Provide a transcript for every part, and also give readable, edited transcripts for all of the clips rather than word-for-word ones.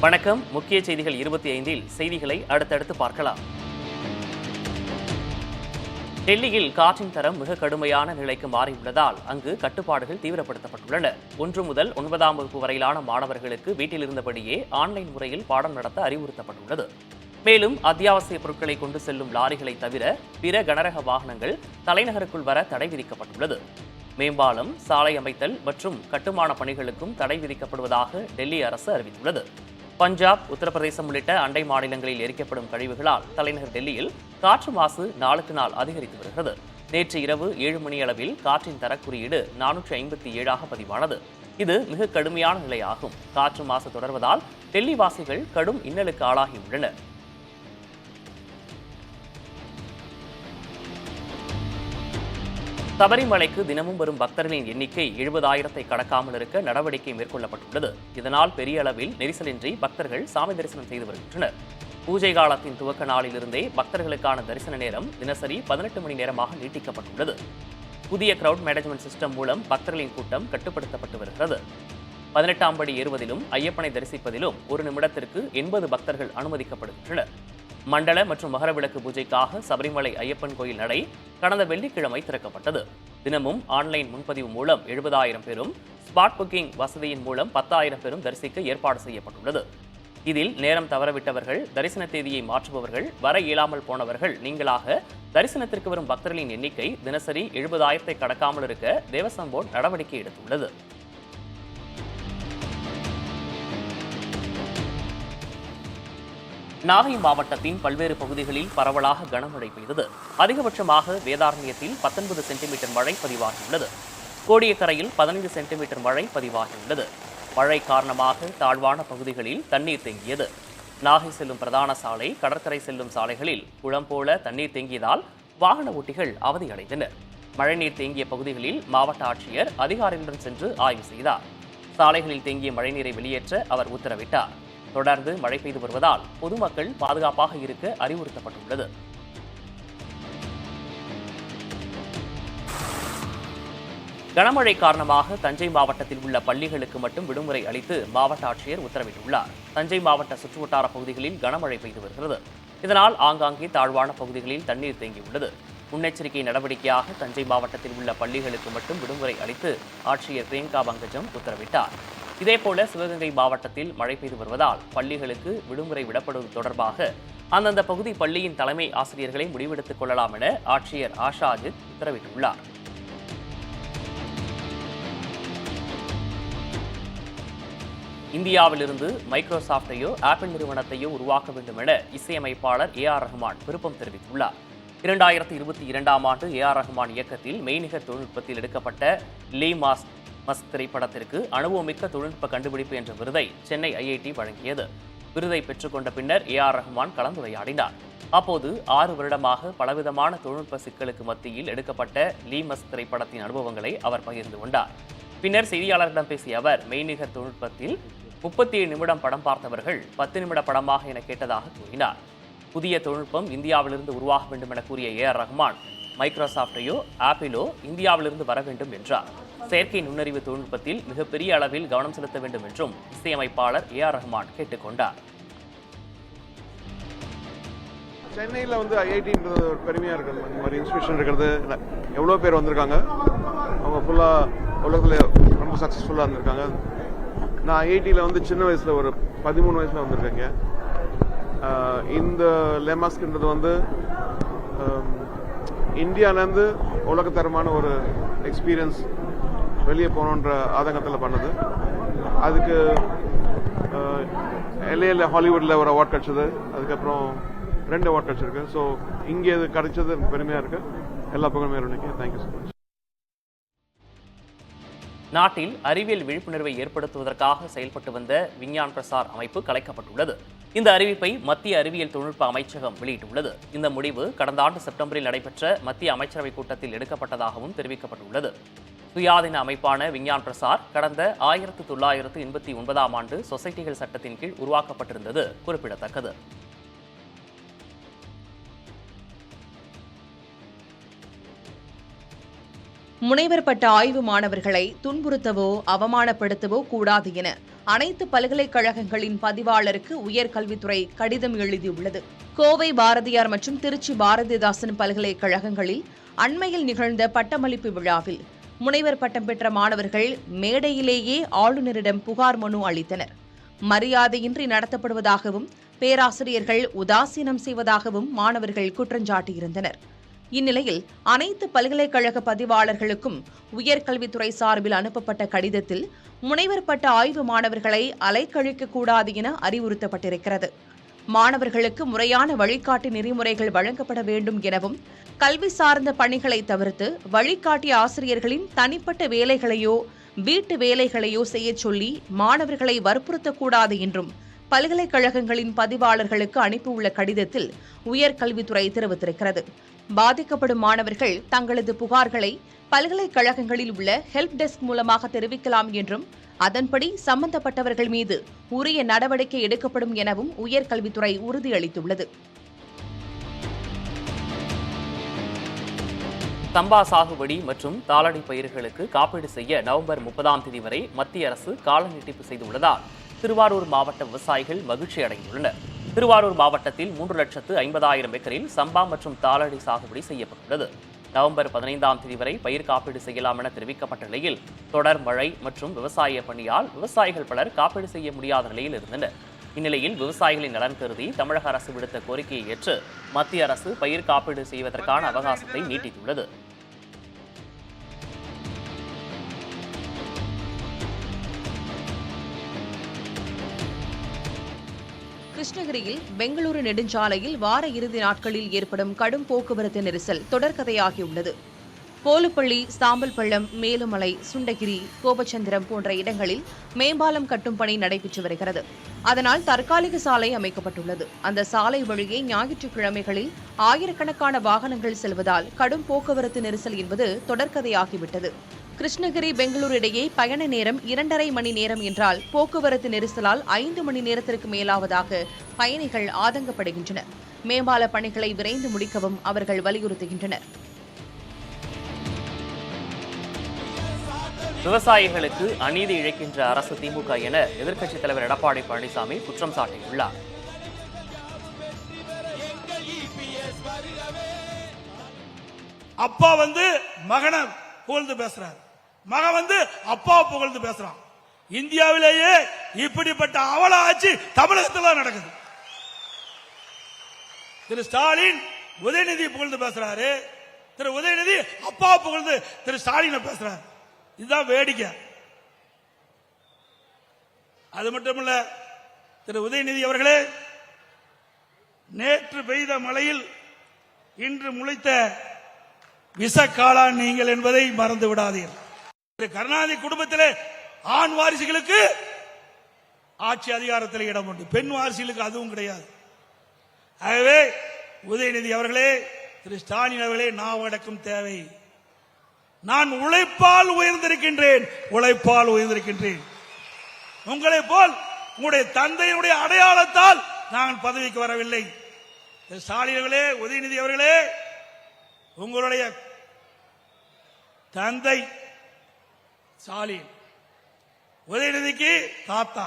வணக்கம். முக்கிய செய்திகள் 25இல் செய்திகளை அடுத்தடுத்து பார்க்கலாம். டெல்லியில் காற்றின் தரம் மிக கடுமையான நிலைக்கு மாறியுள்ளதால் அங்கு கட்டுப்பாடுகள் தீவிரப்படுத்தப்பட்டுள்ளன. 1 முதல் 9ஆம் வகுப்பு வரையிலான மாணவர்களுக்கு வீட்டில் இருந்தபடியே ஆன்லைன் முறையில் பாடம் நடத்த அறிவுறுத்தப்பட்டுள்ளது. மேலும் அத்தியாவசிய பொருட்களை கொண்டு செல்லும் லாரிகளை தவிர பிற கனரக வாகனங்கள் தலைநகருக்குள் வர தடை விதிக்கப்பட்டுள்ளது. மேம்பாலம், சாலை அமைத்தல் மற்றும் கட்டுமான பணிகளுக்கும் தடை விதிக்கப்படுவதாக டெல்லி அரசு அறிவித்துள்ளது. பஞ்சாப், உத்தரப்பிரதேசம் உள்ளிட்ட அண்டை மாநிலங்களில் எரிக்கப்படும் கழிவுகளால் தலைநகர் டெல்லியில் காற்று மாசு நாளுக்கு நாள் அதிகரித்து வருகிறது. நேற்று இரவு 7 மணி அளவில் காற்றின் தரக்குறியீடு 457ஆக பதிவானது. இது மிக கடுமையான நிலையாகும். காற்று மாசு தொடர்வதால் டெல்லி வாசிகள் கடும் இன்னலுக்கு ஆளாகியுள்ளனர். சபரிமலைக்கு தினமும் வரும் பக்தர்களின் எண்ணிக்கை 70,000-ஐ கடக்காமல் இருக்க நடவடிக்கை மேற்கொள்ளப்பட்டுள்ளது. இதனால் பெரிய அளவில் நெரிசலின்றி பக்தர்கள் சாமி தரிசனம் செய்து வருகின்றனர். பூஜை காலத்தின் துவக்க நாளிலிருந்தே பக்தர்களுக்கான தரிசன நேரம் தினசரி 18 மணி நேரமாக நீட்டிக்கப்பட்டுள்ளது. புதிய கிரவுட் மேனேஜ்மெண்ட் சிஸ்டம் மூலம் பக்தர்களின் கூட்டம் கட்டுப்படுத்தப்பட்டு வருகிறது. 18ஆம் படி ஏறுவதிலும் ஐயப்பனை தரிசிப்பதிலும் 1 நிமிடத்திற்கு 80 பக்தர்கள் அனுமதிக்கப்படுகின்றனர். மண்டல மற்றும் மகரவிளக்கு பூஜைக்காக சபரிமலை ஐயப்பன் கோயில் நடை கடந்த வெள்ளிக்கிழமை திறக்கப்பட்டது. தினமும் ஆன்லைன் முன்பதிவு மூலம் 70,000 பேரும், ஸ்பாட் புக்கிங் வசதியின் மூலம் 10,000 பேரும் தரிசிக்க ஏற்பாடு செய்யப்பட்டுள்ளது. இதில் நேரம் தவறவிட்டவர்கள், தரிசன தேதியை மாற்றுபவர்கள், வர இயலாமல் போனவர்கள் நீங்களாக தரிசனத்திற்கு வரும் பக்தர்களின் எண்ணிக்கை தினசரி 70,000-ஐ கடக்காமல் இருக்க தேவஸ்வம் போர்டு நடவடிக்கை எடுத்துள்ளது. நாகை மாவட்டத்தின் பல்வேறு பகுதிகளில் பரவலாக கனமழை பெய்தது. அதிகபட்சமாக வேதாரண்யத்தில் 19 சென்டிமீட்டர் மழை பதிவாகியுள்ளது. கோடியக்கரையில் 15 சென்டிமீட்டர் மழை பதிவாகியுள்ளது. மழை காரணமாக தாழ்வான பகுதிகளில் தண்ணீர் தேங்கியது. நாகை செல்லும் பிரதான சாலை, கடற்கரை செல்லும் சாலைகளில் குளம் போல தண்ணீர் தேங்கியதால் வாகன ஓட்டிகள் அவதியடைந்தனர். மழைநீர் தேங்கிய பகுதிகளில் மாவட்ட ஆட்சியர் அதிகாரிகளுடன் சென்று ஆய்வு செய்தார். சாலைகளில் தேங்கிய மழைநீரை வெளியேற்ற அவர் உத்தரவிட்டார். தொடர்ந்து மழை பெய்து வருவதால் பொதுமக்கள் பாதுகாப்பாக இருக்க அறிவுறுத்தப்பட்டுள்ளது. கனமழை காரணமாக தஞ்சை மாவட்டத்தில் உள்ள பள்ளிகளுக்கு மட்டும் விடுமுறை அளித்து மாவட்ட ஆட்சியர் உத்தரவிட்டுள்ளார். தஞ்சை மாவட்ட சுற்றுவட்டார பகுதிகளில் கனமழை பெய்து வருகிறது. இதனால் ஆங்காங்கே தாழ்வான பகுதிகளில் தண்ணீர் தேங்கியுள்ளது. முன்னெச்சரிக்கை நடவடிக்கையாக தஞ்சை மாவட்டத்தில் உள்ள பள்ளிகளுக்கு மட்டும் விடுமுறை அளித்து ஆட்சியர் பிரியங்கா பங்கஜம் உத்தரவிட்டார். இதேபோல சிவகங்கை மாவட்டத்தில் மழை பெய்து வருவதால் பள்ளிகளுக்கு விடுமுறை விடப்படுவது தொடர்பாக அந்தந்த பகுதி பள்ளியின் தலைமை ஆசிரியர்களை முடிவெடுத்துக் கொள்ளலாம் என ஆட்சியர் ஆஷா அஜித் உத்தரவிட்டுள்ளார். இந்தியாவிலிருந்து மைக்ரோசாப்டையோ ஆப்பிள் நிறுவனத்தையோ உருவாக்க வேண்டும் என இசையமைப்பாளர் AR ரஹ்மான் விருப்பம் தெரிவித்துள்ளார். 2022ஆம் ஆண்டு AR ரஹ்மான் இயக்கத்தில் மெய்நிகர் தொழில்நுட்பத்தில் எடுக்கப்பட்ட லீ மஸ்க் திரைப்படத்திற்கு அனுபவமிக்க தொழில்நுட்ப கண்டுபிடிப்பு என்ற விருதை சென்னை IIT வழங்கியது. விருதை பெற்றுக்கொண்ட பின்னர் AR ரஹ்மான் கலந்துரையாடினார். அப்போது 6 வருடமாக பலவிதமான தொழில்நுட்ப சிக்கலுக்கு மத்தியில் எடுக்கப்பட்ட லீ மஸ்க் திரைப்படத்தின் அனுபவங்களை அவர் பகிர்ந்து கொண்டார். பின்னர் செய்தியாளர்களிடம் பேசிய அவர், மெய்நிகர் தொழில்நுட்பத்தில் 37 நிமிடம் படம் பார்த்தவர்கள் 10 நிமிட படமாக என கேட்டதாக கூறினார். புதிய தொழில்நுட்பம் இந்தியாவிலிருந்து உருவாக வேண்டும் என கூறிய AR ரஹ்மான், மைக்ரோசாப்டையோ ஆப்பிளோ இந்தியாவிலிருந்து வர வேண்டும் என்றார். செயற்கை நுண்ணறிவு தொழில்நுட்பத்தில் மிகப்பெரிய அளவில் கவனம் செலுத்த வேண்டும் என்றும் இசையமைப்பாளர் AR ரஹ்மான் கேட்டுக்கொண்டார். சென்னையில் IITன்றது ஒரு பெருமையாக இருக்குது. அந்த மாதிரி இன்ஸ்டியூஷன் இருக்கிறது எவ்வளோ பேர் வந்திருக்காங்க. அவங்க ஃபுல்லாக உலகத்தில் ரொம்ப சக்ஸஸ்ஃபுல்லாக இருந்திருக்காங்க. நான் IITயில் சின்ன வயசில் ஒரு 13 வயசில் வந்திருக்கேங்க. இந்த லேமாஸ்க்ன்றது இந்தியாவிலேருந்து உலகத்தரமான ஒரு எக்ஸ்பீரியன்ஸ் வெளியே போகணுன்ற ஆதங்கத்தில் பண்ணது. அதுக்கு LAல ஹாலிவுட்டில் ஒரு அவார்ட் கிடச்சிது. அதுக்கப்புறம் 2 அவார்ட் கிடச்சிருக்கு. ஸோ இங்கே இது கிடைச்சது பெருமையாக இருக்குது. எல்லா புகழுமே இருந்துக்கு. Thank you so much. நாட்டில் அறிவியல் விழிப்புணர்வை ஏற்படுத்துவதற்காக செயல்பட்டு வந்த விஞ்ஞான் பிரசார் அமைப்பு கலைக்கப்பட்டுள்ளது. இந்த அறிவிப்பை மத்திய அறிவியல் தொழில்நுட்ப அமைச்சகம் வெளியிட்டுள்ளது. இந்த முடிவு கடந்த ஆண்டு செப்டம்பரில் நடைபெற்ற மத்திய அமைச்சரவை கூட்டத்தில் எடுக்கப்பட்டதாகவும் தெரிவிக்கப்பட்டுள்ளது. சுயாதீன அமைப்பான விஞ்ஞான் பிரசார் கடந்த 1989ஆம் ஆண்டு சொசைட்டிகள் சட்டத்தின் கீழ் உருவாக்கப்பட்டிருந்தது குறிப்பிடத்தக்கது. முனைவர் பட்ட ஆய்வு மாணவர்களை துன்புறுத்தவோ அவமானப்படுத்தவோ கூடாது என அனைத்து பல்கலைக்கழகங்களின் பதிவாளருக்கு உயர்கல்வித்துறை கடிதம் எழுதியுள்ளது. கோவை பாரதியார் மற்றும் திருச்சி பாரதிதாசன் பல்கலைக்கழகங்களில் அண்மையில் நிகழ்ந்த பட்டமளிப்பு விழாவில் முனைவர் பட்டம் பெற்ற மாணவர்கள் மேடையிலேயே ஆளுநரிடம் புகார் மனு அளித்தனர். மரியாதையின்றி நடத்தப்படுவதாகவும் பேராசிரியர்கள் உதாசீனம் செய்வதாகவும் மாணவர்கள் குற்றஞ்சாட்டியிருந்தனர். இந்நிலையில் அனைத்து பல்கலைக்கழக பதிவாளர்களுக்கும் உயர்கல்வித்துறை சார்பில் அனுப்பப்பட்ட கடிதத்தில் முனைவர் பட்ட ஆய்வு மாணவர்களை அலைக்கழிக்கக்கூடாது என அறிவுறுத்தப்பட்டிருக்கிறது. மாணவர்களுக்கு முறையான வழிகாட்டி நெறிமுறைகள் வழங்கப்பட வேண்டும் எனவும், கல்வி சார்ந்த பணிகளை தவிர்த்து வழிகாட்டிய ஆசிரியர்களின் தனிப்பட்ட வேலைகளையோ வீட்டு வேலைகளையோ செய்யச் சொல்லி மாணவர்களை வற்புறுத்தக்கூடாது என்றும் பல்கலைக்கழகங்களின் பதிவாளர்களுக்கு அனுப்பியுள்ள கடிதத்தில் உயர்கல்வித்துறை தெரிவித்திருக்கிறது. பாதிக்கப்படும் மாணவர்கள் தங்களது புகார்களை பல்கலைக்கழகங்களில் உள்ள ஹெல்ப் டெஸ்க் மூலமாக தெரிவிக்கலாம் என்றும், அதன்படி சம்பந்தப்பட்டவர்கள் மீது உரிய நடவடிக்கை எடுக்கப்படும் எனவும் உயர்கல்வித்துறை உறுதியளித்துள்ளது. சம்பா சாகுபடி மற்றும் தாளடி பயிர்களுக்கு காப்பீடு செய்ய நவம்பர் 30ஆம் தேதி வரை மத்திய அரசு கால நீட்டிப்பு செய்துள்ளதால் திருவாரூர் மாவட்ட விவசாயிகள் மகிழ்ச்சி அடைந்துள்ளனர். திருவாரூர் மாவட்டத்தில் 3,50,000 ஏக்கரில் சம்பா மற்றும் தாளடி சாகுபடி செய்யப்பட்டுள்ளது. நவம்பர் 15ஆம் தேதி வரை பயிர் காப்பீடு செய்யலாம் என தெரிவிக்கப்பட்ட நிலையில் தொடர் மழை மற்றும் விவசாய பணியால் விவசாயிகள் பலர் காப்பீடு செய்ய முடியாத நிலையில் இருந்தனர். இந்நிலையில் விவசாயிகளின் நலன் கருதி தமிழக அரசு விடுத்த கோரிக்கையை ஏற்று மத்திய அரசு பயிர் காப்பீடு செய்வதற்கான அவகாசத்தை நீட்டித்துள்ளது. கிருஷ்ணகிரியில் பெங்களூரு நெடுஞ்சாலையில் வார இறுதி நாட்களில் ஏற்படும் கடும் போக்குவரத்து நெரிசல் தொடர்கதையாகியுள்ளது. போலுப்பள்ளி, சாம்பல்பள்ளம், மேலுமலை, சுண்டகிரி, கோபச்சந்திரம் போன்ற இடங்களில் மேம்பாலம் கட்டும் பணி நடைபெற்று வருகிறது. அதனால் தற்காலிக சாலை அமைக்கப்பட்டுள்ளது. அந்த சாலை வழியே ஞாயிற்றுக்கிழமைகளில் ஆயிரக்கணக்கான வாகனங்கள் செல்வதால் கடும் போக்குவரத்து நெரிசல் என்பது தொடர்கதையாகிவிட்டது. கிருஷ்ணகிரி பெங்களூரு இடையே பயண நேரம் 2.5 மணி நேரம் என்றால் போக்குவரத்து நெரிசலால் 5 மணி நேரத்திற்கு மேலாவதாக பயணிகள் ஆதங்கப்படுகின்றனர். மேம்பால பணிகளை விரைந்து முடிக்கவும் அவர்கள் வலியுறுத்துகின்றனர். விவசாயிகளுக்கு அநீதி இழைக்கின்ற அரசு திமுக என எதிர்க்கட்சித் தலைவர் எடப்பாடி பழனிசாமி குற்றம் சாட்டியுள்ளார். அப்பா மகனை புகழ்ந்து பேசுறார், மகன் அப்பா புகழ்ந்து பேசுறான். இந்தியாவிலேயே இப்படிப்பட்ட அவல ஆட்சி தமிழகத்தில் நடக்குது. திரு ஸ்டாலின் உதயநிதி புகழ்ந்து பேசுறாரு, திரு உதயநிதி அப்பா புகழ்ந்து திரு ஸ்டாலின் பேசுறாரு. இதுதான் வேடிக்கை. அது மட்டுமல்ல, திரு உதயநிதி அவர்களே, நேற்று பெய்த மழையில் இன்று முளைத்த விஷக்காளான் நீங்கள் என்பதை மறந்து விடாதீர்கள். கருணாநிதி குடும்பத்திலே ஆண் வாரிசுகளுக்கு ஆட்சி அதிகாரத்தில் இடம் உண்டு, பெண் வாரிசுகளுக்கு அதுவும் கிடையாது. ஆகவே உதயநிதி அவர்களே, திரு ஸ்டாலின் அவர்களே, நாவடக்கம் தேவை. நான் உழைப்பால் உயர்ந்திருக்கின்றேன், உழைப்பால் உயர்ந்திருக்கின்றேன். உங்களை போல் உங்களுடைய தந்தையினுடைய அடையாளத்தால் நான் பதவிக்கு வரவில்லை. திரு ஸ்டாலின் அவர்களே, உதயநிதி அவர்களே, உங்களுடைய தந்தை ஸ்டாலின், உதயநிதிக்கு தாத்தா,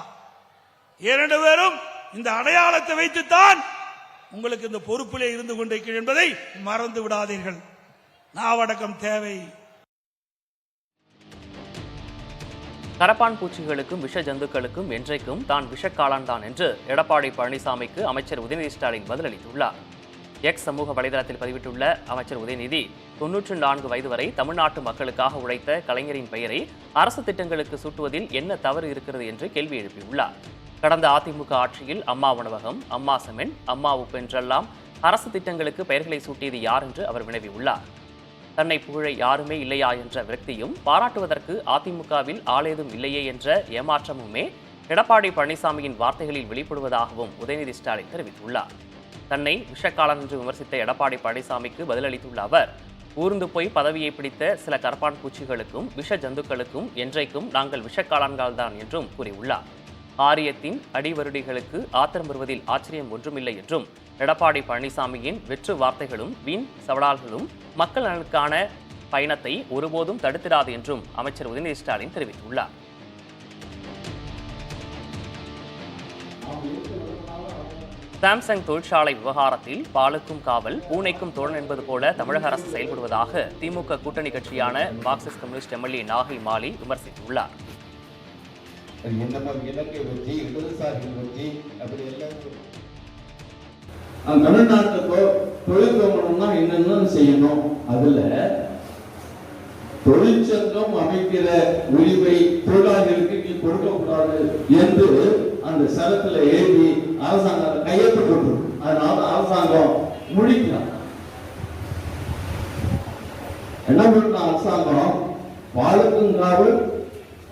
2 பேரும் இந்த அடையாளத்தை வைத்துத்தான் உங்களுக்கு இந்த பொறுப்பிலே இருந்து கொண்டிருக்கிறேன் என்பதை மறந்து விடாதீர்கள். நாவடக்கம் தேவை. கரப்பான் பூச்சிகளுக்கும் விஷ ஜந்துக்களுக்கும் என்றைக்கும் தான் விஷக்காளான் தான் என்று எடப்பாடி பழனிசாமிக்கு அமைச்சர் உதயநிதி ஸ்டாலின் பதிலளித்துள்ளார். எக்ஸ் சமூக வலைதளத்தில் பதிவிட்டுள்ள அமைச்சர் உதயநிதி, 94 வயது வரை தமிழ்நாட்டு மக்களுக்காக உழைத்த கலைஞரின் பெயரை அரசு திட்டங்களுக்கு சூட்டுவதில் என்ன தவறு இருக்கிறது என்று கேள்வி எழுப்பியுள்ளார். கடந்த அதிமுக ஆட்சியில் அம்மா உணவகம், அம்மா செமெண்ட், அம்மா உப்பு என்றெல்லாம் அரசு திட்டங்களுக்கு பெயர்களை சூட்டியது யார் என்று அவர் வினவியுள்ளார். தன்னை புகழ யாருமே இல்லையா என்ற விரக்தியும், பாராட்டுவதற்கு அதிமுகவில் ஆளேதும் இல்லையே என்ற ஏமாற்றமுமே எடப்பாடி பழனிசாமியின் வார்த்தைகளில் வெளிப்படுவதாகவும் உதயநிதி ஸ்டாலின் தெரிவித்துள்ளார். தன்னை விஷக்காலன் என்று விமர்சித்த எடப்பாடி பழனிசாமிக்கு பதிலளித்துள்ள அவர், ஊர்ந்து போய் பதவியை பிடித்த சில கரப்பான் பூச்சிகளுக்கும் விஷ ஜந்துக்களுக்கும் என்றைக்கும் நாங்கள் விஷக்காலன்கள் தான் என்றும் கூறியுள்ளார். ஆரியத்தின் அடிவருடிகளுக்கு ஆத்திரம் வருவதில் ஆச்சரியம் ஒன்றுமில்லை என்றும், எடப்பாடி பழனிசாமியின் வெற்று வார்த்தைகளும் வீண் சவடால்களும் மக்கள் நலனுக்கான பயணத்தை ஒருபோதும் தடுத்திடாது என்றும் அமைச்சர் உதயநிதி ஸ்டாலின் தெரிவித்துள்ளார். சாம்சங் தொழிற்சாலை விவகாரத்தில் பாலுக்கும் காவல் பூனைக்கும் தோழன் என்பது போல தமிழக அரசு செயல்படுவதாக திமுக கூட்டணி கட்சியான மார்க்சிஸ்ட் கம்யூனிஸ்ட் எம்எல்ஏ நாகை மாலி விமர்சித்துள்ளார். தமிழ்நாட்டுக்கோ தொழில் தொடங்கணும்னா என்னென்ன செய்யணும், அதுல தொழிற்சங்கம் அமைக்கிற உரிமை தொழிலாளர்களுக்கு நீ கொடுக்கக்கூடாது என்று அந்த சரத்துல எழுதி அரசாங்கம் கையெழுத்து போட்டு, அதனால அரசாங்கம் முடிக்கலாம். என்ன பண்ண அரசாங்கம் பாலுக்கும் காவல்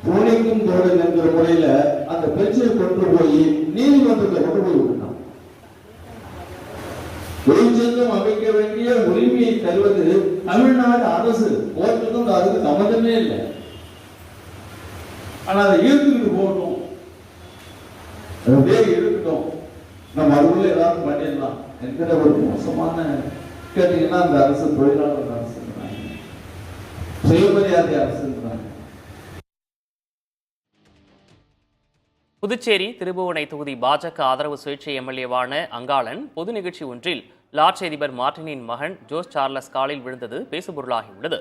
பூனைக்கும் தோழன் என்கிற முறையில அந்த பிரச்சனை கொண்டு போய் நீதிமன்றத்தை கொண்டு போய் விடணும். தொழிற்சங்கம் அமைக்க வேண்டிய உரிமையை தருவது தமிழ்நாடு அரசு, கோர்ட்டுக்கும் அதுக்கு சம்பந்தமே இல்லை. ஆனா அதை இழுத்துக்கிட்டு போகணும், அப்படியே இருக்கட்டும், நம்ம அதுக்குள்ள ஏதாவது பண்ணிடலாம் என்கிற ஒரு மோசமான கேட்டீங்கன்னா அந்த அரசு தொழிலாளர் அரசு, சுயமரியாதை அரசு. புதுச்சேரி திருபுவனை தொகுதி பாஜக ஆதரவு சுயேட்சை எம்எல்ஏவான அங்காளன் பொது நிகழ்ச்சி ஒன்றில் லாட்சி அதிபர் மார்டினின் மகன் ஜோஸ் சார்லஸ் காலில் விழுந்தது பேசுபொருளாகியுள்ளது.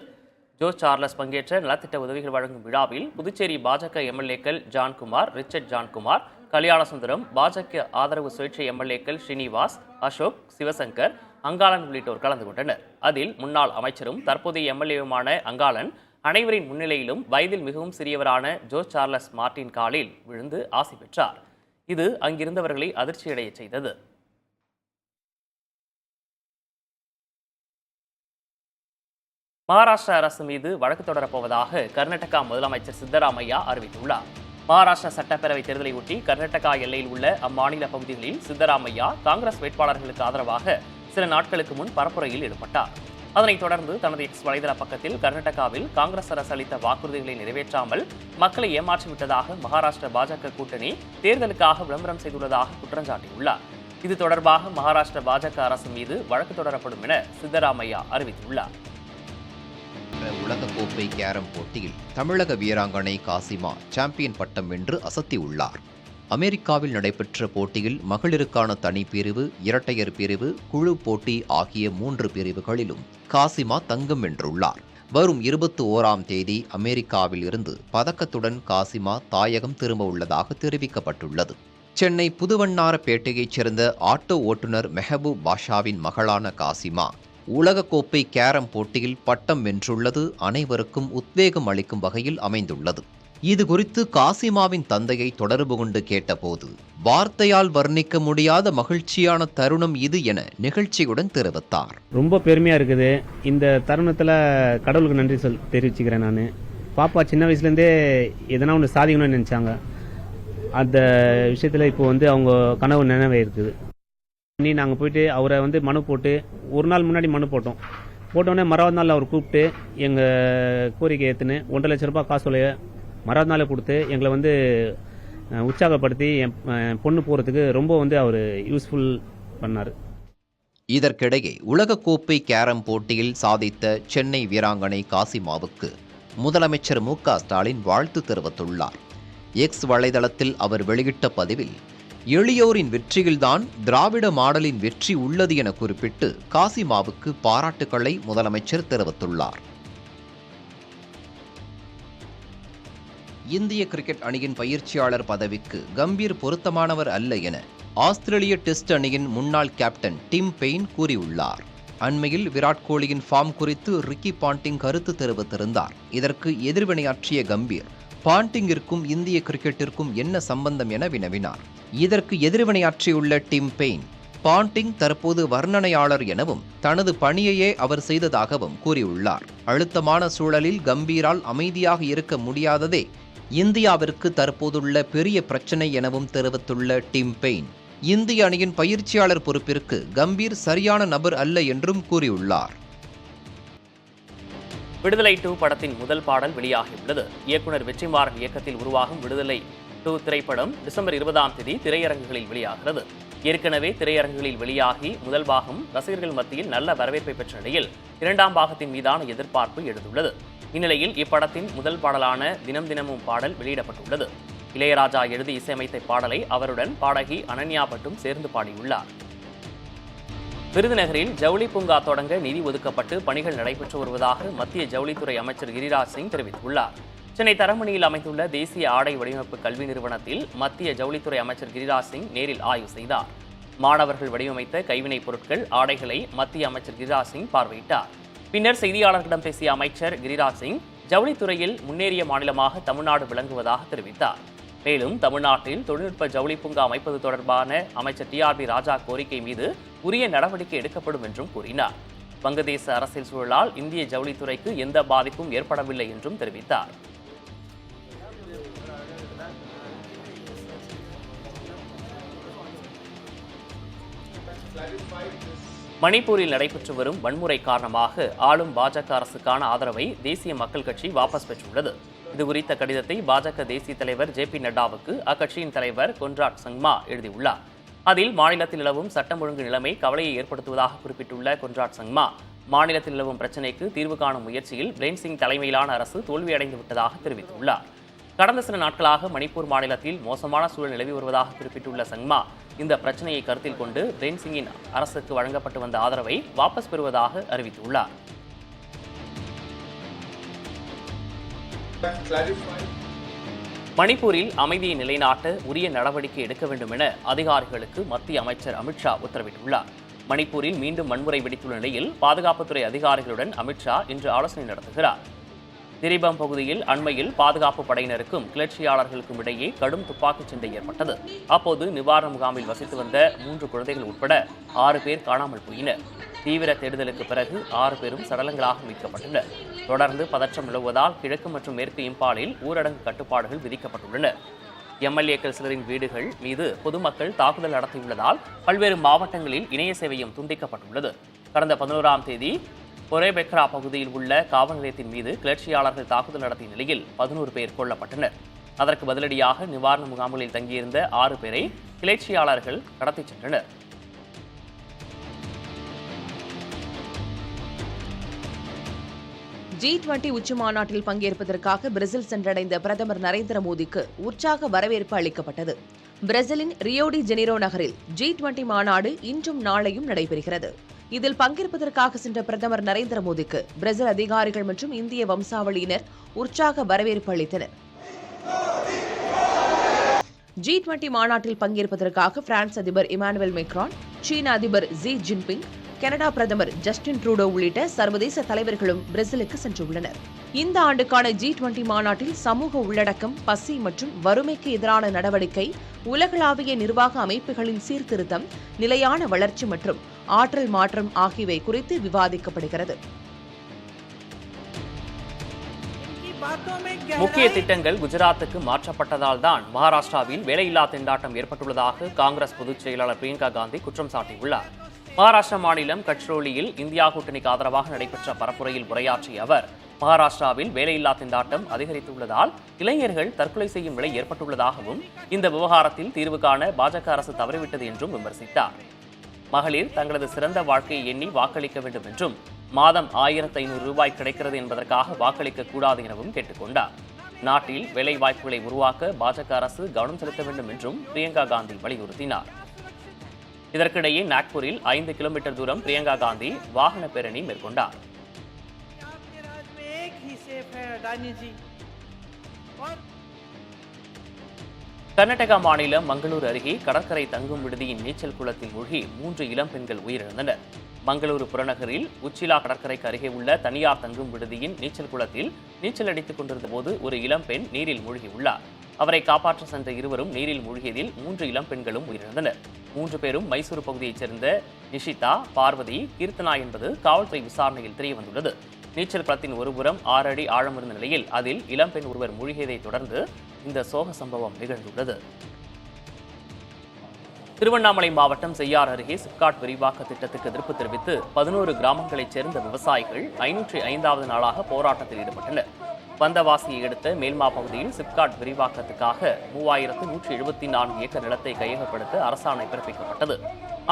ஜோஸ் சார்லஸ் பங்கேற்ற நலத்திட்ட உதவிகள் வழங்கும் விழாவில் புதுச்சேரி பாஜக எம்எல்ஏக்கள் ஜான்குமார், ரிச்சர்ட் ஜான்குமார், கல்யாணசுந்தரம், பாஜக ஆதரவு சுயேட்சை எம்எல்ஏக்கள் ஸ்ரீனிவாஸ், அசோக், சிவசங்கர், அங்காளன் உள்ளிட்டோர் கலந்து கொண்டனர். அதில் முன்னாள் அமைச்சரும் தற்போதைய எம்எல்ஏவுமான அங்காளன் அனைவரின் முன்னிலையிலும் வயதில் மிகவும் சிறியவரான ஜோஸ் சார்லஸ் மார்டின் காலில் விழுந்து ஆசி பெற்றார். இது அங்கிருந்தவர்களை அதிர்ச்சியடைய செய்தது. மகாராஷ்டிரா அரசு மீது வழக்கு தொடரப்போவதாக கர்நாடகா முதலமைச்சர் சித்தராமையா அறிவித்துள்ளார். மகாராஷ்டிரா சட்டப்பேரவை தேர்தலை ஒட்டி கர்நாடகா எல்லையில் உள்ள அம்மாநில பகுதிகளில் சித்தராமையா காங்கிரஸ் வேட்பாளர்களுக்கு ஆதரவாக சில நாட்களுக்கு முன் பரப்புரையில் ஈடுபட்டார். அதனைத் தொடர்ந்து தனது எக்ஸ் வலைதள பக்கத்தில் கர்நாடகாவில் காங்கிரஸ் அரசு அளித்த வாக்குறுதிகளை நிறைவேற்றாமல் மக்களை ஏமாற்றிவிட்டதாக மகாராஷ்டிரா பாஜக கூட்டணி தேர்தலுக்காக விளம்பரம் செய்துள்ளதாக குற்றம் சாட்டியுள்ளார். இது தொடர்பாக மகாராஷ்டிரா பாஜக அரசு மீது வழக்கு தொடரப்படும் என சித்தராமையா அறிவித்துள்ளார். உலகக்கோப்பை கேரம் போட்டியில் தமிழக வீராங்கனை காசிமா சாம்பியன் பட்டம் வென்று அசத்தியுள்ளார். அமெரிக்காவில் நடைபெற்ற போட்டியில் மகளிருக்கான தனி பிரிவு, இரட்டையர் பிரிவு, குழு போட்டி ஆகிய 3 பிரிவுகளிலும் காசிமா தங்கம் வென்றுள்ளார். வரும் 21ஆம் தேதி அமெரிக்காவில் இருந்து பதக்கத்துடன் காசிமா தாயகம் திரும்ப உள்ளதாக தெரிவிக்கப்பட்டுள்ளது. சென்னை புதுவண்ணாரப்பேட்டையைச் சேர்ந்த ஆட்டோ ஓட்டுநர் மெஹபூப் பாஷாவின் மகளான காசிமா உலகக்கோப்பை கேரம் போட்டியில் பட்டம் வென்றுள்ளது அனைவருக்கும் உத்வேகம் அளிக்கும் வகையில் அமைந்துள்ளது. இது குறித்து காசிமாவின் தந்தையை தொடர்பு கொண்டு கேட்டபோது வார்த்தையால் வர்ணிக்க முடியாத மகிழ்ச்சியான தருணம் இது என நிகழ்ச்சியுடன் தெரிவித்தார். ரொம்ப பெருமையா இருக்குது. இந்த தருணத்துல கடவுளுக்கு நன்றி தெரிவிச்சுக்கிறேன். நான் பாப்பா சின்ன வயசுலேருந்தே எதனா ஒன்று சாதிக்கணும்னு நினைச்சாங்க. அந்த விஷயத்துல இப்போ அவங்க கனவு நினைவே இருக்குது. நாங்கள் போயிட்டு அவரை மனு போட்டு ஒரு நாள் முன்னாடி மனு போட்டோடனே மறாவது நாள் அவர் கூப்பிட்டு எங்கள் கோரிக்கை ஏற்றுன்னு 1.5 லட்சம் ரூபாய் காசோலையை மறாவது நாளை கொடுத்து எங்களை உற்சாகப்படுத்தி என் பொண்ணு போகிறதுக்கு ரொம்ப அவர் யூஸ்ஃபுல் பண்ணார். இதற்கிடையே உலகக்கோப்பை கேரம் போட்டியில் சாதித்த சென்னை வீராங்கனை காசிமாவுக்கு முதலமைச்சர் மு.க. ஸ்டாலின் வாழ்த்து தெரிவித்துள்ளார். எக்ஸ் வலைதளத்தில் அவர் வெளியிட்ட பதிவில், எளியோரின் வெற்றியில்தான் திராவிட மாடலின் வெற்றி உள்ளது என குறிப்பிட்டு காசிமாவுக்கு பாராட்டுக்களை முதலமைச்சர் தெரிவித்துள்ளார். இந்திய கிரிக்கெட் அணியின் பயிற்சியாளர் பதவிக்கு கம்பீர் பொருத்தமானவர் அல்ல என ஆஸ்திரேலிய டெஸ்ட் அணியின் முன்னாள் கேப்டன் டிம் பெயின் கூறியுள்ளார். அண்மையில் விராட் கோலியின் ஃபார்ம் குறித்து ரிக்கி பாண்டிங் கருத்து தெரிவித்திருந்தார். இதற்கு எதிர்வினையாற்றிய கம்பீர், பாண்டிங்கிற்கும் இந்திய கிரிக்கெட்டிற்கும் என்ன சம்பந்தம் என வினவினார். இதற்கு எதிர்வினையாற்றியுள்ள டிம் பெயின், பாண்டிங் தற்போது வர்ணனையாளர் எனவும் தனது பணியையே அவர் செய்ததாகவும் கூறியுள்ளார். அழுத்தமான சூழலில் கம்பீரால் அமைதியாக இருக்க முடியாததே இந்தியாவிற்கு தற்போதுள்ள பெரிய பிரச்சனை எனவும் தெரிவித்துள்ள டிம் பெயின், இந்திய அணியின் பயிற்சியாளர் பொறுப்பிற்கு கம்பீர் சரியான நபர் அல்ல என்றும் கூறியுள்ளார். விடுதலை 2 படத்தின் முதல் பாடல் வெளியாகியுள்ளது. இயக்குனர் வெற்றிமாறன் இயக்கத்தில் உருவாகும் விடுதலை 2 திரைப்படம் டிசம்பர் 20ஆம் தேதி திரையரங்குகளில் வெளியாகிறது. ஏற்கனவே திரையரங்குகளில் வெளியாகி முதல் பாகம் ரசிகர்கள் மத்தியில் நல்ல வரவேற்பை பெற்ற நிலையில் இரண்டாம் பாகத்தின் மீதான எதிர்பார்ப்பு எழுந்துள்ளது. இந்நிலையில் இப்படத்தின் முதல் பாடலான தினம் தினமும் பாடல் வெளியிடப்பட்டுள்ளது. இளையராஜா எழுதி இசையமைத்த பாடலை அவருடன் பாடகி அனன்யா பட்டும் சேர்ந்து பாடியுள்ளார். விருதுநகரில் ஜவுளி பூங்கா தொடங்க நிதி ஒதுக்கப்பட்டு பணிகள் நடைபெற்று வருவதாக மத்திய ஜவுளித்துறை அமைச்சர் கிரிராஜ் சிங் தெரிவித்துள்ளார். சென்னை தரமணியில் அமைந்துள்ள தேசிய ஆடை வடிவமைப்பு கல்வி நிறுவனத்தில் மத்திய ஜவுளித்துறை அமைச்சர் கிரிராஜ் சிங் நேரில் ஆய்வு செய்தார். மாணவர்கள் வடிவமைத்த கைவினைப் பொருட்கள், ஆடைகளை மத்திய அமைச்சர் கிரிராஜ் சிங் பார்வையிட்டார். பின்னர் செய்தியாளர்களிடம் பேசிய அமைச்சர் கிரிராஜ் சிங் ஜவுளித்துறையில் முன்னேறிய மாநிலமாக தமிழ்நாடு விளங்குவதாக தெரிவித்தார். மேலும் தமிழ்நாட்டில் தொழில்நுட்ப ஜவுளி பூங்கா அமைப்பது தொடர்பான அமைச்சர் TRB ராஜா கோரிக்கை மீது உரிய நடவடிக்கை எடுக்கப்படும் என்றும் கூறினார். வங்கதேச அரசியல் சூழலால் இந்திய ஜவுளித்துறைக்கு எந்த பாதிப்பும் ஏற்படவில்லை என்றும் தெரிவித்தார். மணிப்பூரில் நடைபெற்று வரும் வன்முறை காரணமாக ஆளும் பாஜக அரசுக்கான ஆதரவை தேசிய மக்கள் கட்சி வாபஸ் பெற்றுள்ளது. இதுகுறித்த கடிதத்தை பாஜக தேசிய தலைவர் JP நட்டாவுக்கு அக்கட்சியின் தலைவர் கொன்ராட் சங்மா எழுதியுள்ளார். அதில் மாநிலத்தில் நிலவும் சட்டம் ஒழுங்கு நிலைமை கவலையை ஏற்படுத்துவதாக குறிப்பிட்டுள்ள கொன்ராட் சங்மா, மாநிலத்தில் நிலவும் பிரச்சினைக்கு தீர்வு காணும் முயற்சியில் பிரேன் சிங் தலைமையிலான அரசு தோல்வியடைந்து விட்டதாக தெரிவித்துள்ளார். கடந்த சில நாட்களாக மணிப்பூர் மாநிலத்தில் மோசமான சூழல் நிலவி வருவதாக குறிப்பிட்டுள்ள சங்மா, இந்த பிரச்சனையை கருத்தில் கொண்டு பிரேன் சிங்கின் அரசுக்கு வழங்கப்பட்டு வந்த ஆதரவை வாபஸ் பெறுவதாக அறிவித்துள்ளார். மணிப்பூரில் அமைதியை நிலைநாட்ட உரிய நடவடிக்கை எடுக்க வேண்டும் என அதிகாரிகளுக்கு மத்திய அமைச்சர் அமித்ஷா உத்தரவிட்டுள்ளார். மணிப்பூரில் மீண்டும் வன்முறை வெடித்துள்ள நிலையில் பாதுகாப்புத்துறை அதிகாரிகளுடன் அமித்ஷா இன்று ஆலோசனை நடத்துகிறார். திரிபம் பகுதியில் அண்மையில் பாதுகாப்பு படையினருக்கும் கிளர்ச்சியாளர்களுக்கும் இடையே கடும் துப்பாக்கிச் சண்டை ஏற்பட்டது. அப்போது நிவாரண முகாமில் வசித்து வந்த 3 குழந்தைகள் உட்பட 6 பேர் காணாமல் போயினர். தீவிர தேடுதலுக்கு பிறகு 6 பேரும் சடலங்களாக மீட்கப்பட்டனர். தொடர்ந்து பதற்றம் நிலவுவதால் கிழக்கு மற்றும் மேற்கு இம்பாலில் ஊரடங்கு கட்டுப்பாடுகள் விதிக்கப்பட்டுள்ளன. MLAக்கள் சிலரின் வீடுகள் மீது பொதுமக்கள் தாக்குதல் நடத்தியுள்ளதால் பல்வேறு மாவட்டங்களில் இணைய சேவையும் துண்டிக்கப்பட்டுள்ளது. கடந்த 11ஆம் தேதி பொரேபெக்ரா பகுதியில் உள்ள காவல் நிலையத்தின் மீது கிளர்ச்சியாளர்கள் தாக்குதல் நடத்திய நிலையில் 11 பேர் கொல்லப்பட்டனர். அதற்கு பதிலடியாக நிவாரண முகாம்களில் தங்கியிருந்த 6 பேரை கிளர்ச்சியாளர்கள் கடத்திச் சென்றனர். G20 உச்சி மாநாட்டில் பங்கேற்பதற்காக பிரேசில் சென்றடைந்த பிரதமர் நரேந்திர மோடிக்கு உற்சாக வரவேற்பு அளிக்கப்பட்டது. பிரேசிலின் ரியோ டி ஜெனிரோ நகரில் G20 மாநாடு இன்றும் நாளையும் நடைபெறுகிறது. இதில் பங்கேற்பதற்காக சென்ற பிரதமர் நரேந்திர மோடிக்கு பிரேசில் அதிகாரிகள் மற்றும் இந்திய வம்சாவளியினர் உற்சாக வரவேற்பு அளித்தனர். G20 மாநாட்டில் பங்கேற்பதற்காக பிரான்ஸ் அதிபர் இமானுவேல் மேக்ரான், சீன அதிபர் ஜி ஜின்பிங், கனடா பிரதமர் ஜஸ்டின் ட்ரூடோ உள்ளிட்ட சர்வதேச தலைவர்களும் பிரேசிலுக்கு சென்றுள்ளனர். இந்த ஆண்டுக்கான G20 மாநாட்டில் சமூக உள்ளடக்கம், பசி மற்றும் வறுமைக்கு எதிரான நடவடிக்கை, உலகளாவிய நிர்வாக அமைப்புகளின் சீர்திருத்தம், நிலையான வளர்ச்சி மற்றும் ஆற்றல் மாற்றம் ஆகியவை குறித்து விவாதிக்கப்படுகிறது. முக்கிய திட்டங்கள் குஜராத்துக்கு மாற்றப்பட்டதால் தான் மகாராஷ்டிராவில் வேலையில்லா திண்டாட்டம் ஏற்பட்டுள்ளதாக காங்கிரஸ் பொதுச் செயலாளர் பிரியங்கா காந்தி குற்றம் சாட்டியுள்ளார். மகாராஷ்டிரா மாநிலம் கட்ரோலியில் இந்தியா கூட்டணிக்கு ஆதரவாக நடைபெற்ற பரப்புரையில் உரையாற்றிய அவர், மகாராஷ்டிராவில் வேலையில்லா திண்டாட்டம் அதிகரித்துள்ளதால் இளைஞர்கள் தற்கொலை செய்யும் நிலை ஏற்பட்டுள்ளதாகவும் இந்த விவகாரத்தில் தீர்வு காண பாஜக அரசு தவறிவிட்டது என்றும் விமர்சித்தார். மகளிர் தங்களது சிறந்த வாழ்க்கையை எண்ணி வாக்களிக்க வேண்டும் என்றும், மாதம் 1500 ரூபாய் கிடைக்கிறது என்பதற்காக வாக்களிக்க கூடாது எனவும் கேட்டுக்கொண்டார். நாட்டில் வேலை வாய்ப்புகளை உருவாக்க பாஜக அரசு கவனம் செலுத்த வேண்டும் என்றும் பிரியங்கா காந்தி வலியுறுத்தினார். இதற்கிடையே நாக்பூரில் 5 கிலோமீட்டர் தூரம் பிரியங்கா காந்தி வாகன பேரணி மேற்கொண்டார். கர்நாடகா மாநிலம் மங்களூரு அருகே கடற்கரை தங்கும் விடுதியின் நீச்சல் குளத்தில் மூழ்கி 3 இளம் பெண்கள் உயிரிழந்தனர். மங்களூரு புறநகரில் உச்சிலா கடற்கரைக்கு அருகே உள்ள தனியார் தங்கும் விடுதியின் நீச்சல் குளத்தில் நீச்சல் அடித்துக் கொண்டிருந்த போது ஒரு இளம் பெண் நீரில் மூழ்கியுள்ளார். அவரை காப்பாற்ற சென்ற இருவரும் நீரில் மூழ்கியதில் 3 இளம் பெண்களும் உயிரிழந்தனர். 3 பேரும் மைசூரு பகுதியைச் சேர்ந்த நிஷிதா, பார்வதி, கீர்த்தனா என்பது காவல்துறை விசாரணையில் தெரியவந்துள்ளது. நீச்சல் குளத்தின் ஒருபுறம் 6 அடி ஆழம் இருந்த நிலையில் அதில் இளம்பெண் ஒருவர் மூழ்கியதை தொடர்ந்து இந்த சோக சம்பவம் நிகழ்ந்துள்ளது. திருவண்ணாமலை மாவட்டம் செய்யார் அருகே சிப்காட் விரிவாக்க திட்டத்துக்கு எதிர்ப்பு தெரிவித்து 11 கிராமங்களைச் சேர்ந்த விவசாயிகள் 505வது நாளாக போராட்டத்தில் ஈடுபட்டனர். வந்தவாசியை அடுத்த மேல்மா பகுதியில் சிப்காட் விரிவாக்கத்துக்காக 3174 ஏக்கர் நிலத்தை கையகப்படுத்த அரசாணை பிறப்பிக்கப்பட்டது.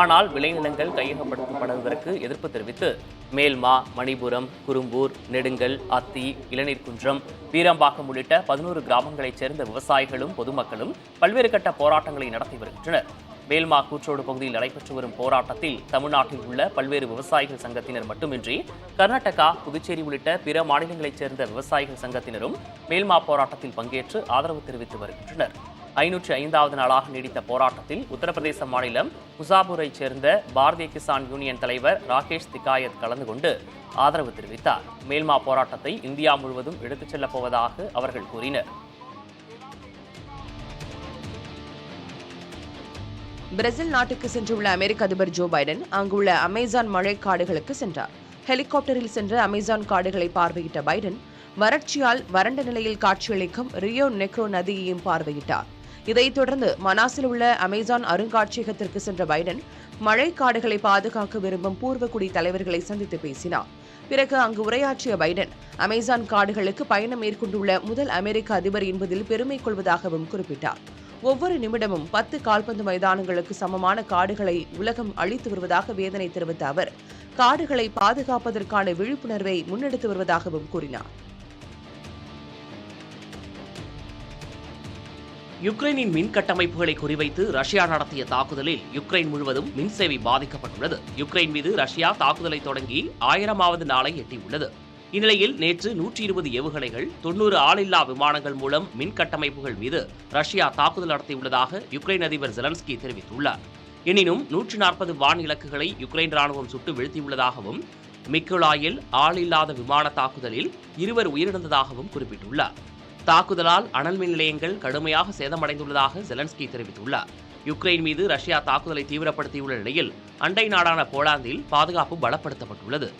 ஆனால் விளைநிலங்கள் கையகப்படுத்தப்படுவதற்கு எதிர்ப்பு தெரிவித்து மேல்மா, மணிபுரம், குரும்பூர், நெடுங்கல், அத்தி, இளநீர்குன்றம், வீரம்பாக்கம் உள்ளிட்ட 11 கிராமங்களைச் சேர்ந்த விவசாயிகளும் பொதுமக்களும் பல்வேறு கட்ட போராட்டங்களை நடத்தி வருகின்றனர். மேல்மா கூற்றோடு பகுதியில் நடைபெற்று வரும் போராட்டத்தில் தமிழ்நாட்டில் உள்ள பல்வேறு விவசாயிகள் சங்கத்தினர் மட்டுமின்றி கர்நாடகா, புதுச்சேரி உள்ளிட்ட பிற மாநிலங்களைச் சேர்ந்த விவசாயிகள் சங்கத்தினரும் மேல்மா போராட்டத்தில் பங்கேற்று ஆதரவு தெரிவித்து வருகின்றனர். 505வது நாளாக நீடித்த போராட்டத்தில் உத்தரப்பிரதேச மாநிலம் முசாபூரைச் சேர்ந்த பாரதிய கிசான் யூனியன் தலைவர் ராகேஷ் திகாயத் கலந்து கொண்டு ஆதரவு தெரிவித்தார். மேல்மா போராட்டத்தை இந்தியா முழுவதும் எடுத்துச் செல்லப் போவதாக அவர்கள் கூறினர். பிரேசில் நாட்டுக்கு சென்றுள்ள அமெரிக்க அதிபர் ஜோ பைடன் அங்குள்ள அமேசான் மழைக்காடுகளுக்கு சென்றார். ஹெலிகாப்டரில் சென்ற அமேசான் காடுகளை பார்வையிட்ட பைடன் வறட்சியால் வறண்ட நிலையில் காட்சியளிக்கும் ரியோ நெக்ரோ நதியையும் பார்வையிட்டார். இதைத் தொடர்ந்து மனாஸில் உள்ள அமேசான் அருங்காட்சியகத்திற்கு சென்ற பைடன் மழைக்காடுகளை பாதுகாக்க விரும்பும் பூர்வகுடி தலைவர்களை சந்தித்து பேசினார். பிறகு அங்கு உரையாற்றிய பைடன் அமேசான் காடுகளுக்கு பயணம் மேற்கொண்டுள்ள முதல் அமெரிக்க அதிபர் என்பதில் பெருமை கொள்வதாகவும் குறிப்பிட்டார். ஒவ்வொரு நிமிடமும் 10 கால்பந்து மைதானங்களுக்கு சமமான காடுகளை உலகம் அழித்து வருவதாக வேதனை தெரிவித்த அவர் காடுகளை பாதுகாப்பதற்கான விழிப்புணர்வை முன்னெடுத்து வருவதாகவும் கூறினார். யுக்ரைனின் மின் கட்டமைப்புகளை குறிவைத்து ரஷ்யா நடத்திய தாக்குதலில் யுக்ரைன் முழுவதும் மின் சேவை பாதிக்கப்பட்டுள்ளது. யுக்ரைன் மீது ரஷ்யா தாக்குதலை தொடங்கி 1000வது நாளை எட்டியுள்ளது. இந்நிலையில் நேற்று 120 ஏவுகணைகள், 90 ஆளில்லா விமானங்கள் மூலம் மின் கட்டமைப்புகள் மீது ரஷ்யா தாக்குதல் நடத்தியுள்ளதாக யுக்ரைன் அதிபர் ஜெலன்ஸ்கி தெரிவித்துள்ளார். எனினும் 140 வான் இலக்குகளை யுக்ரைன் ராணுவம் சுட்டு வீழ்த்தியுள்ளதாகவும் மிக்கோலாயில் ஆளில்லாத விமான தாக்குதலில் 2 உயிரிழந்ததாகவும் குறிப்பிட்டுள்ளார். தாக்குதலால் அனல் மின் நிலையங்கள் கடுமையாக சேதமடைந்துள்ளதாக ஜெலன்ஸ்கி தெரிவித்துள்ளார். யுக்ரைன் மீது ரஷ்யா தாக்குதலை தீவிரப்படுத்தியுள்ள நிலையில் அண்டை நாடான போலாந்தில் பாதுகாப்பு பலப்படுத்தப்பட்டுள்ளது.